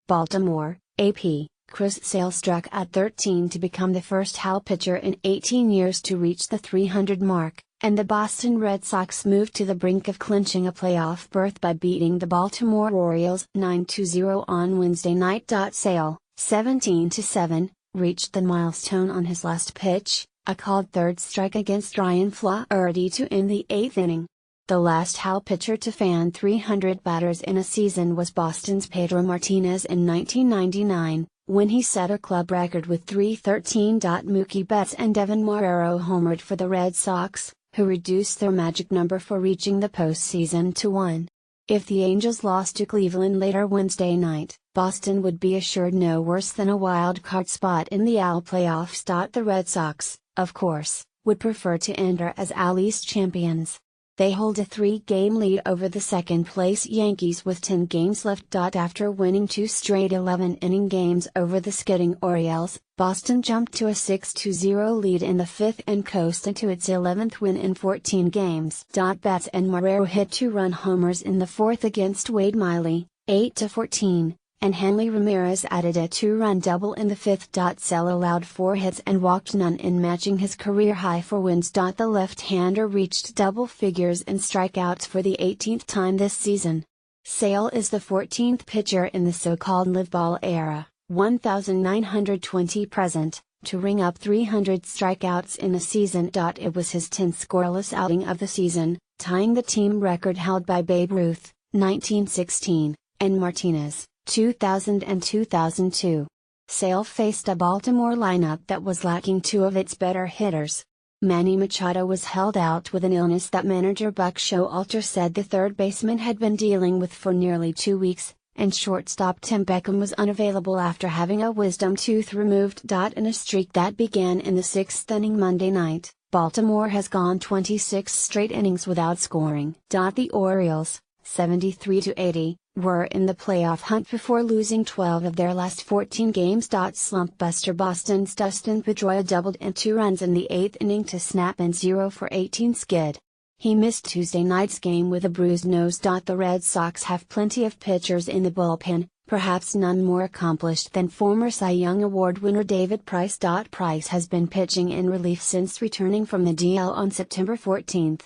Baltimore, AP, Chris Sale struck at 13 to become the first Hal pitcher in 18 years to reach the 300 mark, and the Boston Red Sox moved to the brink of clinching a playoff berth by beating the Baltimore Orioles 9-0 on Wednesday night. Sale, 17-7, reached the milestone on his last pitch, a called third strike against Ryan Flaherty to end the 8th inning. The last Hal pitcher to fan 300 batters in a season was Boston's Pedro Martinez in 1999, when he set a club record with 313. Mookie Betts and Devin Marrero homered for the Red Sox, who reduced their magic number for reaching the postseason to 1. If the Angels lost to Cleveland later Wednesday night, Boston would be assured no worse than a wild card spot in the AL playoffs. The Red Sox, of course, would prefer to enter as AL East champions. They hold a 3-game lead over the second-place Yankees with 10 games left. After winning 2 straight 11-inning games over the skidding Orioles, Boston jumped to a 6-0 lead in the 5th and coasted to its 11th win in 14 games. Betts and Marrero hit 2-run homers in the 4th against Wade Miley, 8-14. And Hanley Ramirez added a 2-run double in the 5th. Sale allowed 4 hits and walked none in, matching his career high for wins. The left-hander reached double figures in strikeouts for the 18th time this season. Sale is the 14th pitcher in the so-called live ball era, 1920 present, to ring up 300 strikeouts in a season. It was his 10th scoreless outing of the season, tying the team record held by Babe Ruth, 1916, and Martinez, 2000 and 2002. Sale faced a Baltimore lineup that was lacking 2 of its better hitters. Manny Machado was held out with an illness that manager Buck Showalter said the third baseman had been dealing with for nearly 2 weeks, and shortstop Tim Beckham was unavailable after having a wisdom tooth removed. In a streak that began in the 6th inning Monday night, Baltimore has gone 26 straight innings without scoring. The Orioles, 73-80, were in the playoff hunt before losing 12 of their last 14 games. Slumpbuster Boston's Dustin Pedroia doubled in 2 runs in the 8th inning to snap an 0-for-18 skid. He missed Tuesday night's game with a bruised nose. The Red Sox have plenty of pitchers in the bullpen, perhaps none more accomplished than former Cy Young Award winner David Price. Price has been pitching in relief since returning from the DL on September 14.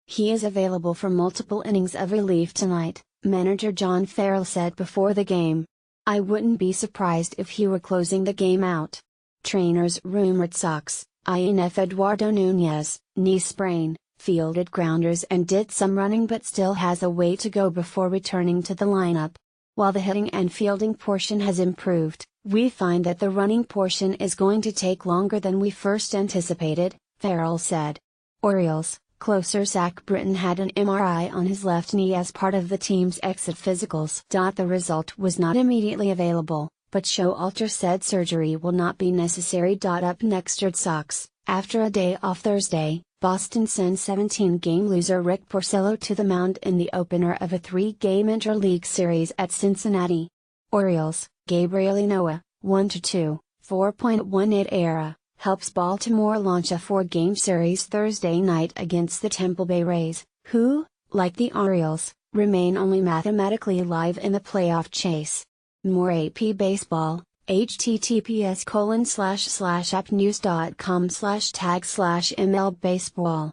He is available for multiple innings of relief tonight, manager John Farrell said before the game. I wouldn't be surprised if he were closing the game out. Trainers rumored Sox, INF Eduardo Nunez, knee sprain, fielded grounders and did some running but still has a way to go before returning to the lineup. While the hitting and fielding portion has improved, we find that the running portion is going to take longer than we first anticipated, Farrell said. Orioles closer Zach Britton had an MRI on his left knee as part of the team's exit physicals. The result was not immediately available, but Showalter said surgery will not be necessary. Up next, Red Sox. After a day off Thursday, Boston sends 17-game loser Rick Porcello to the mound in the opener of a 3-game interleague series at Cincinnati. Orioles, Gabriel Ynoa, 1-2, 4.18 ERA, helps Baltimore launch a 4-game series Thursday night against the Tampa Bay Rays, who, like the Orioles, remain only mathematically alive in the playoff chase. More AP Baseball, https://appnews.com/tag/MLBaseball